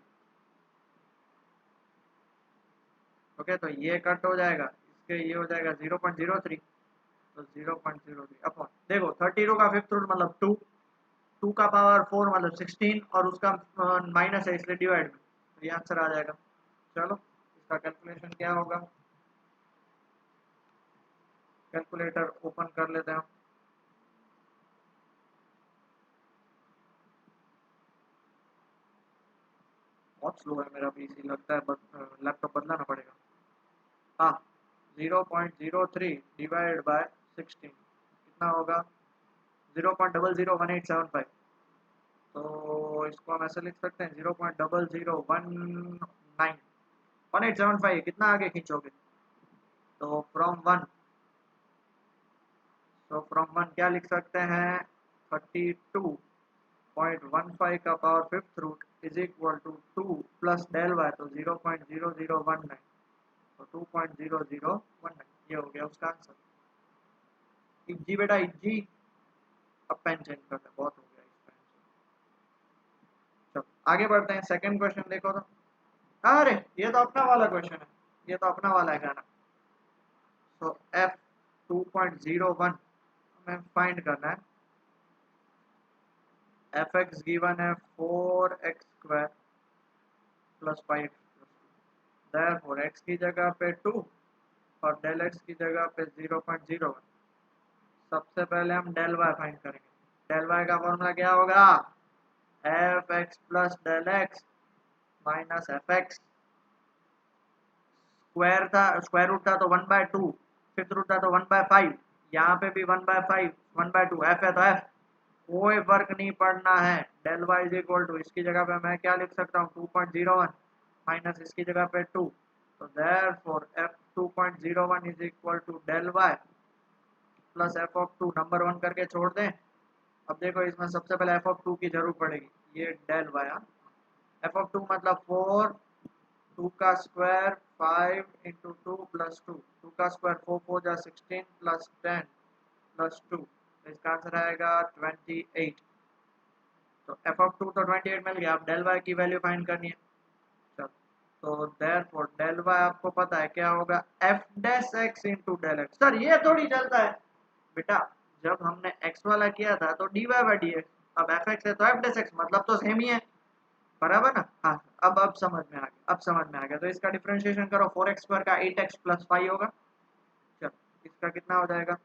ओके तो ये कट हो जाएगा, इसके ये हो जाएगा 0.03, तो 0.03 अपॉन देखो 32 का फिफ्थ रूट मतलब 2, 2 का पावर 4 मतलब 16 और उसका माइनस है इसलिए डिवाइड में, तो ये आंसर आ जाएगा। चलो इसका कैलकुलेशन क्या होगा, कैलकुलेटर ओपन कर लेते हैं। बहुत स्लो है मेरा पीसी, लगता है लैपटॉप बदलाना पड़ेगा। हाँ 0.03 डिवाइड बाय 16 कितना होगा 0.001875। तो इसको हम ऐसे लिख सकते हैं 0.0019 कितना आगे खींचोगे, तो फ्रॉम 1, तो फ्रॉम 1 क्या लिख सकते हैं 32.15 का power fifth root is equal to 2 plus del y, तो 0.0019, तो 2.0019 ये हो गया उसका आंसर। इज्जी बेटा इज्जी। अब पेन चेंज करते हैं, बहुत हो गया इस पेन से। चलो आगे बढ़ते हैं, सेकंड क्वेश्चन देखो तो। अरे ये तो अपना वाला क्वेश्चन है, ये तो अपना वाला है गाना। सो एफ 2.01 में फाइंड करना है एफ एक्स गिवन है 4x² plus 5x, therefore x की जगह पे 2 और डेल एक्स की जगह पे 0.01। सबसे पहले हम डेल वाई फाइंड करेंगे। डेल वाई का फॉर्मूला क्या होगा? F x plus del x minus f x. Square था, स्क्वायर रूट था तो 1/2, फिफ्थ रूट था तो 1/5, यहाँ पे भी 1/5 1/2, एफ है तो एफ, कोई फर्क नहीं पड़ना है। Del y is equal to, इसकी जगह पे मैं क्या लिख सकता हूँ 2.01 माइनस इसकी जगह पे 2, तो therefore f 2.01 is equal to del y plus f of 2, number 1 करके छोड़ दें। अब देखो इसमें सबसे पहले एफ ऑफ 2 की जरूरत पड़ेगी, ये डेल वाई, एफ ऑफ 2 मतलब 4, 2 का स्क्वायर 5 इंटू 2 प्लस 2, 2 का स्क्वायर 4 4 जा 16 प्लस 10 प्लस 2, तो इसका आंसर आएगा 28। तो एफ ऑफ 2 तो 28 मिल गया। अब डेल वाई की वैल्यू फाइंड करनी है। चलो, तो देयरफॉर डेल वाई आपको पता है क्या होगा, f dash x into del x. Sir ये थोड़ी चलता है बेटा, जब हमने x वाला किया था तो dy बाई डी एक्स, अब एफ एक्स है तो एफ डैश एक्स, मतलब तो सेम ही है, बराबर ना। हाँ, अब समझ में आ गया, अब समझ में आ गया। तो इसका डिफरेंशिएशन करो, 4x² का 8x प्लस 5 होगा। चलो, इसका कितना हो जाएगा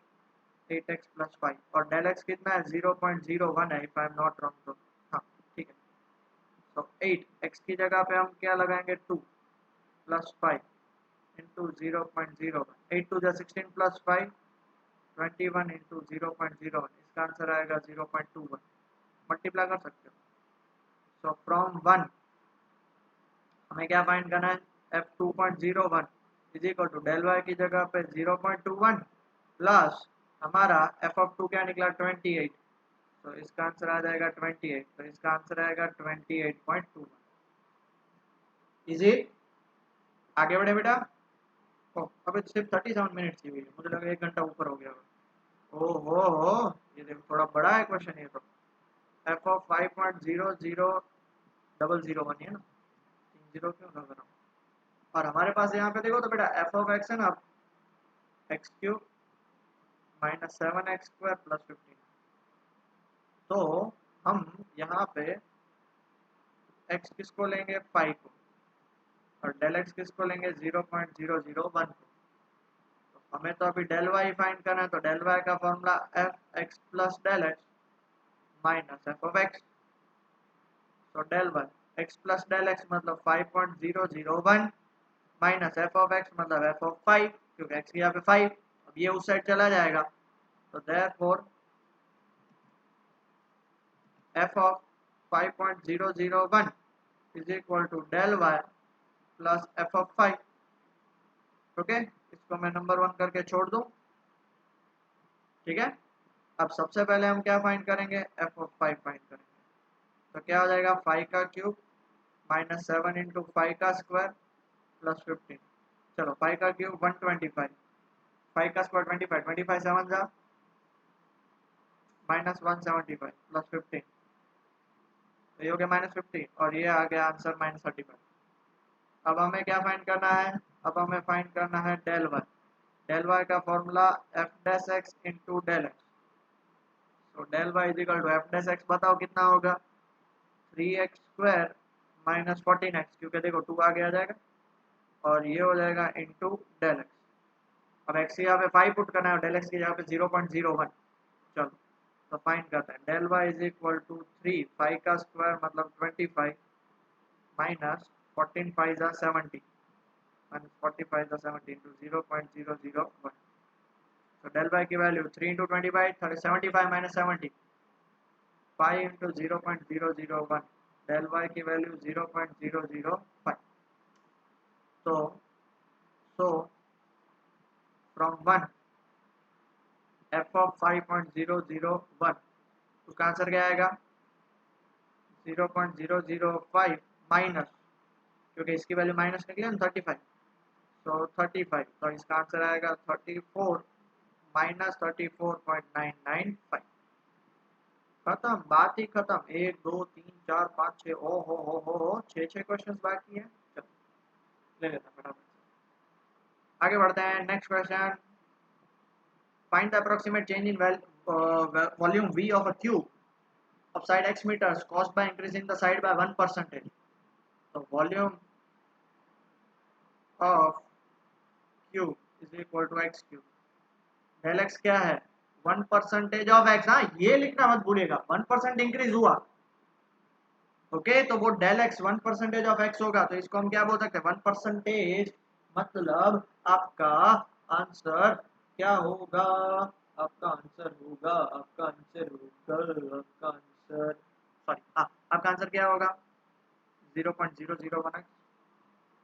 8x प्लस 5, और डेल एक्स कितना है 0.01 है, if I am not wrong. तो हाँ ठीक है, तो 8x की जगह पे हम क्या लगाएंगे 2 प्लस 5 इंटू 0.01, 8 2 जा 16 प्लस 5 21 इंटू 0.01, इसका आंसर आएगा 0.21। मल्टीप्लाई कर सकते हो। सो फ्रॉम 1 हमें क्या फाइंड करना है, f 2.01 is equal to del y की जगह पे 0.21 प्लस हमारा एफ ऑफ 2 क्या निकला 28, तो इसका आंसर आ जाएगा 28, तो इसका आंसर आएगा 28.21। इजी, आगे बढ़े बेटा। ओ अबे सिर्फ 37 मिनट की हुई है, मुझे लगा 1 घंटा ऊपर हो गया। ओ हो, ये देखो थोड़ा बड़ा है क्वेश्चन ये तो। एफ ऑफ 5.000001 है ना, 30 क्यों लग रहा हूँ। और हमारे पास यहाँ पे देखो तो बेटा एफ ऑफ एक्स है ना, x³ माइनस 7x² प्लस 15, तो हम यहाँ पे x किसको लेंगे 5 को, और डेल एक्स किसको लेंगे 0.001 को। तो हमें तो अभी डेल वाई फाइंड करना है, तो डेल वाई का formula f x plus del x minus f of x. तो del y x plus del x मतलब 5.001 माइनस एफ ऑफ एक्स मतलब एफ ऑफ 5, क्योंकि एक्स यहाँ पे 5, अब ये उस साइड चला जाएगा। तो therefore f of 5.001 is equal to del y plus f of 5। Okay, इसको मैं नंबर 1 करके छोड़ दूं, ठीक है। अब सबसे पहले हम क्या फाइंड करेंगे, एफ ऑफ 5 फाइंड करेंगे। तो क्या हो जाएगा 5 का क्यूब माइनस 7 इंटू 5 का स्क्वायर प्लस 15। चलो 5 का क्यूब 125, 5 का स्क्वायर 25, 25 7 जा माइनस 175 प्लस 15, तो ये हो गया माइनस 50, और ये आ गया आंसर माइनस 35। अब हमें क्या फाइंड करना है, अब हमें फाइंड करना है डेल वाई। डेल वाई का formula f dash x into del x. तो del y is equal to f dash x, बताओ कितना होगा 3x² माइनस 14x, क्योंकि देखो 2 आगे आ जाएगा, और ये हो जाएगा इंटू डेल एक्स। अब एक्स यहाँ पे 5 पुट करना है, डेल एक्स की जगह पे 0.01। चलो तो फाइंड करते हैं, del y is equal to 3, 5 का स्क्वायर मतलब 25 माइनस 14 5 जा 70 माइनस 45 जा 70 इंटू 0.001। तो डेल वाई की value 3 into 25 75 minus 70, 5 into 0.001, del y की वैल्यू 0.005। तो सो फ्रॉम 1 एफ ऑफ 5.001, उसका आंसर क्या आएगा 0.005 माइनस, क्योंकि इसकी वैल्यू माइनस निकली ना 35, तो 35, तो इसका आंसर आएगा 34 माइनस 34.995। खत्म, बात ही खत्म। 1 2 3 4 5 6, ओ हो 6 क्वेश्चंस बाकी हैं। चलो ले लेते हैं फटाफट से, आगे बढ़ते हैं। Next question, find the approximate change in volume V of a cube of side x meters caused by increasing the side by 1%. So volume of cube is equal to x cube. Del x क्या है 1% of x. हाँ ये लिखना मत भूलिएगा 1% increase हुआ okay तो वो डेल x 1% ऑफ x होगा तो इसको हम क्या बोल सकते हैं 1% मतलब आपका आंसर क्या होगा आपका आंसर सॉरी हाँ आपका आंसर क्या होगा 0.001x.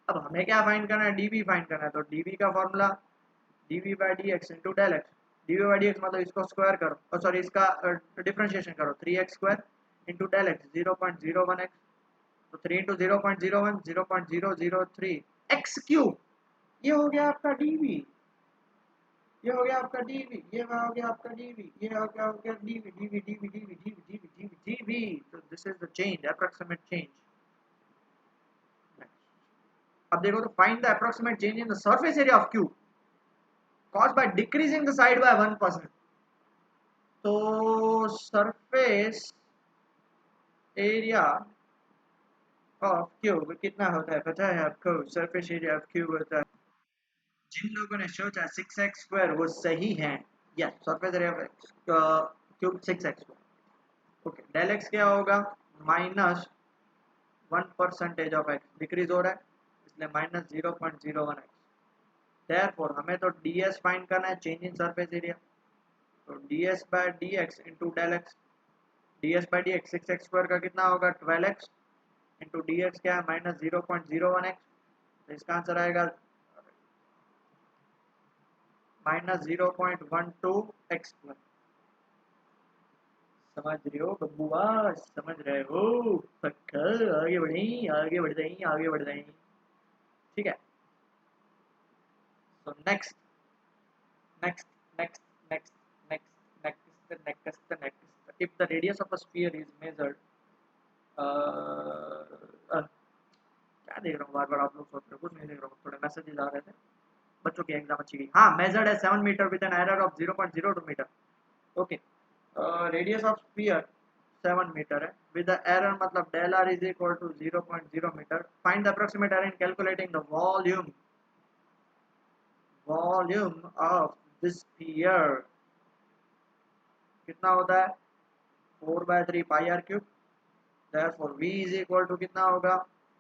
अब हमें क्या फाइंड करना है dv फाइंड करना है तो dv का formula dv by dx into del x. dv by dx मतलब इसको स्क्वायर करो सॉरी इसका डिफरेंशिएशन करो 3x square into del x 0.01x. तो 3 इंटू 0.01 0.003 x क्यूब. ये हो गया आपका dv. ये हो गया आपका dv. ये हो गया आपका dv. ये हो गया dv. तो this is the change approximate change. अब देखो तो find the approximate change in the surface area of cube caused by decreasing the side by 1%. तो सरफेस एरिया ऑफ क्यूब कितना होता है पता है आपको? सरफेस एरिया ऑफ क्यूब होता है जिन लोगों ने सोचा 6x² वो सही है. Yes surface area of cube 6x². Okay del x क्या होगा माइनस 1% ऑफ x डिक्रीज हो रहा है इसलिए माइनस 0.01x. Therefore हमें तो ds फाइंड करना है चेंज इन सरफेस एरिया. तो ds by dx into del x. ds by dx 6x² का कितना होगा 12x इंटू dx क्या है माइनस 0.01x. तो इसका आंसर आएगा माइनस 0.12x. समझ रहे हो बब्बुआ समझ रहे हो पक्का. आगे बढ़े ठीक है. So next. If the radius of a sphere is measured, क्या देख रहा हूँ बार आप लोग सोच रहे हो कुछ नहीं देख रहा हूँ थोड़े मैसेजेस आ रहे थे बच्चों की एग्जाम अच्छी गई. हाँ मेजर्ड है 7 metre with an error of 0.02 metre. Okay radius of sphere 7 metre है विद द एरर मतलब del r is equal to 0.0 metre. Find the approximate error in calculating the volume of this sphere. कितना होता है 4/3 pi r cube. therefore v is equal to कितना होगा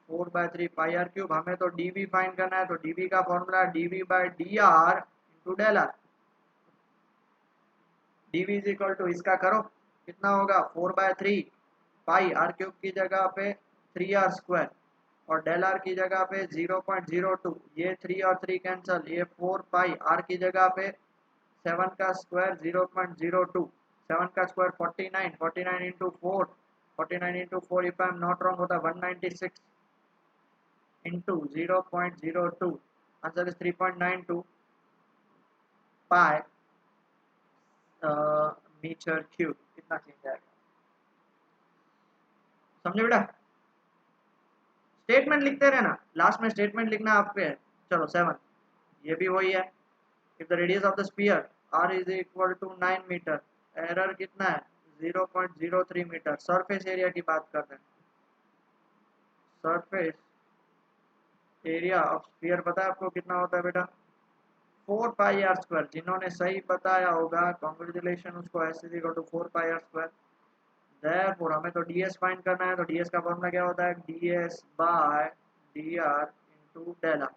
4/3 pi r cube. हमें तो dv find करना है तो dv का formula dv by dr into del r. dv is equal to इसका करो कितना होगा 4/3 पाई आर क्यूब की जगह पे 3r² और डेल आर की जगह पे 0.02. ये 3 और 3 कैंसल. ये 4 पाई आर की जगह पे 7 का स्क्वायर 0.02. 7 का square 49. 49 into 4 49 into 4 if I am not wrong होता है 196 into 0.02. Answer is 3.92 pi metre cube. कितना चेंज आएगा समझे बेटा. स्टेटमेंट लिखते रहना लास्ट में स्टेटमेंट लिखना आप पे है. चलो 7 ये भी वही है. If the radius of the sphere r is equal to 9 metre error कितना है 0.03 मीटर. सरफेस एरिया की बात कर रहे हैं. सरफेस एरिया ऑफ स्फीयर पता है आपको कितना होता है बेटा 4 पाई आर स्क्वायर. जिन्होंने सही बताया होगा कॉन्ग्रेचुलेशन उसको s is equal to 4 pi r square. therefore हमें तो ds फाइंड करना है तो ds का फॉर्मूला क्या होता है ds by dr into del r.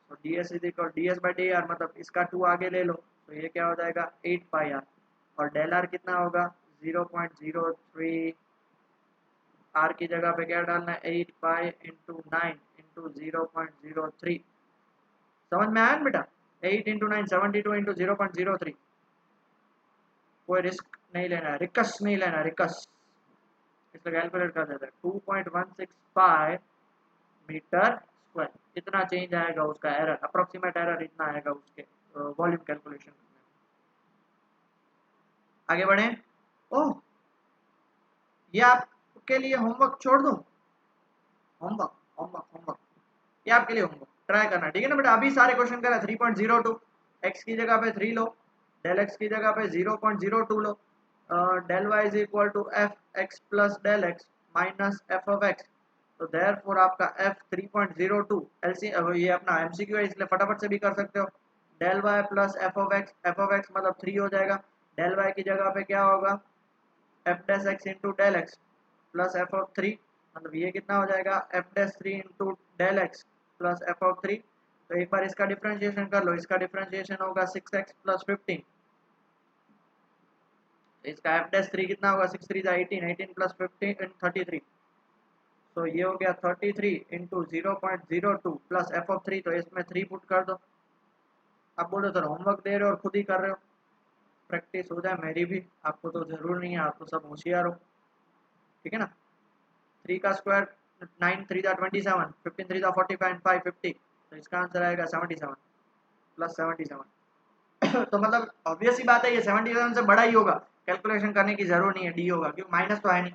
तो ds is equal ds by dr मतलब इसका 2 आगे ले लो तो ये क्या हो जाएगा 8 पाई आर और डेल आर कितना होगा 0.03. आर की जगह पे क्या डालना है 8 पाई इंटू 9 इंटू 0.03. समझ में आया ना बेटा 8 इंटू 9 72 इंटू 0.03. कोई रिस्क नहीं लेना है रिकस नहीं लेना है रिकस इसलिए कैलकुलेट कर देता है 2.16 पाई मीटर स्क्वायर. इतना चेंज आएगा उसका एरर अप्रोक्सीमेट एरर इतना आएगा उसके वॉल्यूम कैलकुलेशन में. आगे बढ़े. ओह ये आपके लिए होमवर्क छोड़ दूं. होमवर्क ये आपके लिए होमवर्क ट्राई करना ठीक है ना बेटा. अभी सारे क्वेश्चन करा 3.02 x की जगह पे 3 लो डेल एक्स की जगह पे 0.02 लो, del y is equal to f x plus del x minus f of x. तो देयरफॉर आपका एफ 3.02 एलसी, ये अपना एमसीक्यू है इसलिए फटाफट से भी कर सकते हो। Del y plus f of x मतलब 3 हो जाएगा। डेल वाई की जगह पे क्या होगा, f dash x into del x plus f of 3, मतलब ये कितना हो जाएगा, f dash 3 into del x plus f of 3। तो एक बार इसका डिफरेंशिएशन कर लो, इसका डिफरेंशिएशन होगा 6x प्लस 15। इसका एफ डैश 3 कितना होगा, 6 3 18, 18 प्लस 15 33। तो ये हो गया 33 इंटू 0.02 प्लस एफ ऑफ 3। तो इसमें 3 पुट कर दो। आप बोलो सर होमवर्क दे रहे हो और खुद ही कर रहे हो, प्रैक्टिस हो जाए मेरी भी, आपको तो जरूर नहीं है, आप तो सब होशियार हो, ठीक है ना। 3 का स्क्वायर 9 3 जा 27, 15 3 जा 45 एंड 5 50। तो इसका आंसर आएगा 77 प्लस 77। तो मतलब ऑब्वियस ही बात है ये 77 से बड़ा ही होगा, कैलकुलेशन करने की जरूरत नहीं है, डी होगा क्योंकि माइनस तो है नहीं,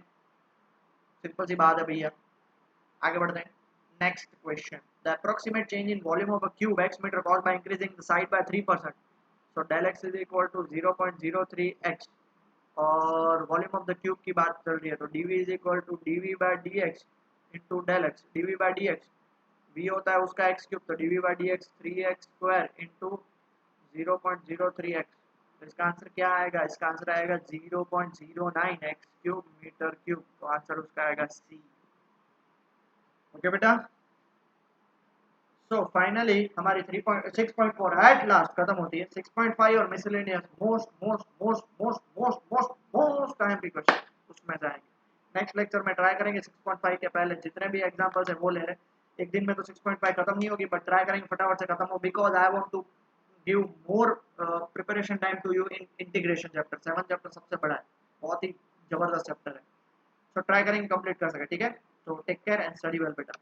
सिंपल सी बात है भैया। आगे बढ़ते हैं। Next question, the approximate change in volume of a cube x metre caused by increasing the side by 3%। So del x is equal to 0.03x, और वॉल्यूम ऑफ द क्यूब की बात चल रही है तो dv is equal to dv by dx into del x. dv by dx v होता है उसका x क्यूब, तो dv by dx 3x square into 0.03x। तो इसका आंसर क्या आएगा, इसका आंसर आएगा 0.09x क्यूब मीटर क्यूब। तो आंसर उसका आएगा सी। ओके बेटा, सो फाइनली हमारी 6.4 एट लास्ट खत्म होती है। 6.5 और miscellaneous most most most most most most most time की क्वेश्चन उसमें जाएंगे। नेक्स्ट लेक्चर में ट्राई करेंगे 6.5 के पहले जितने भी एग्जांपल्स है वो ले रहे हैं। एक दिन में तो 6.5 खत्म नहीं होगी, बट ट्राई करेंगे फटाफट से खत्म हो, because I want to give more preparation time to you in integration chapter. 7 chapter सबसे बड़ा है, बहुत ही जबरदस्त चैप्टर है, तो ट्राई करेंगे कंप्लीट कर सके, ठीक है। तो take care and study well बेटा।